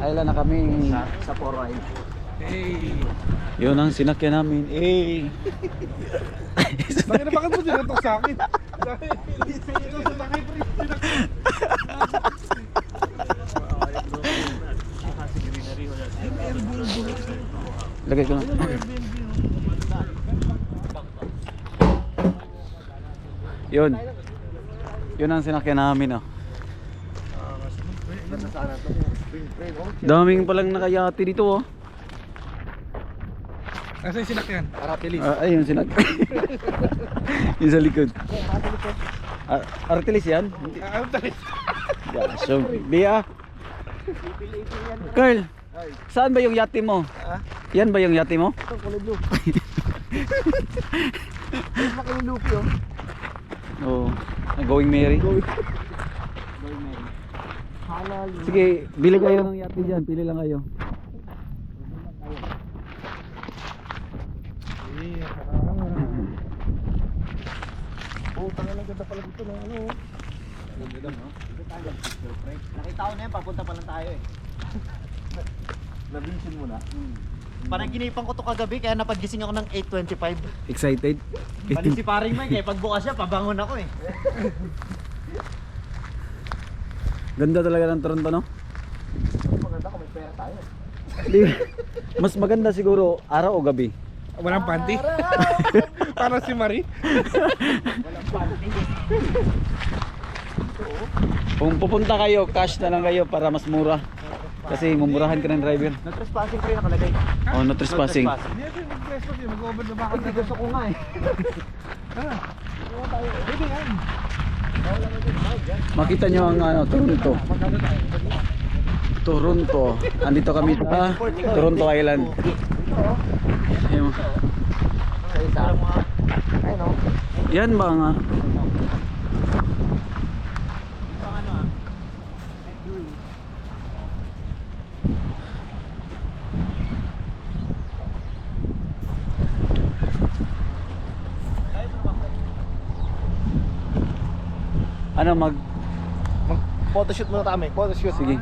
Island na kami. Sa Poray. Hey! Yun ang sinakyan namin. Eh. Bakit mo sinatok sa akin? Dahil ito sa takip rin. Lagay ko na. Yun. Yun ang sinakyan namin, oh. Daming palang nakayati dito, oh. Nasa yung sinakyan? Aratilis. Ayun, sinakyan. Yung sa likod. Artilis yan? Aratilis. So, Bia. Carl, saan ba yung yate mo? Yan ba yung yate mo? Ito, kulay blue. Laki yung loop yun. Oo. Going Merry. Sige, bili kayo ng yate dyan. Pili lang kayo. Putang na, ganda pala dito ng ano. Nakita ko na yan, papunta pa lang tayo eh. Na-vision mo na? Parang ginipan ko to kagabi kaya napagising ako ng 8:25. Excited? Mali si paring Mike eh, pagbukas siya pabangon ako eh. Ganda talaga ng Toronto, no? Maganda kung may pera tayo. Mas maganda siguro araw o gabi. Walang panty. Para si Marie. Walang panty. Kung pupunta kayo, cash na lang kayo para mas mura. Kasi mumurahan ka ng driver. No trespassing pa rin nakalagay. Oh, no trespassing. Hindi natin mag-trespass yun. Mag-over the back. Hindi gusto ko nga eh. Pwede yan. Makita nyo ang ano, Toronto. Magkano tayo? Toronto. Andito kami sa Toronto Island. Ayun. Ayun o. Yan ba nga? Ano Photoshoot muna kami. Photoshoot. Sige.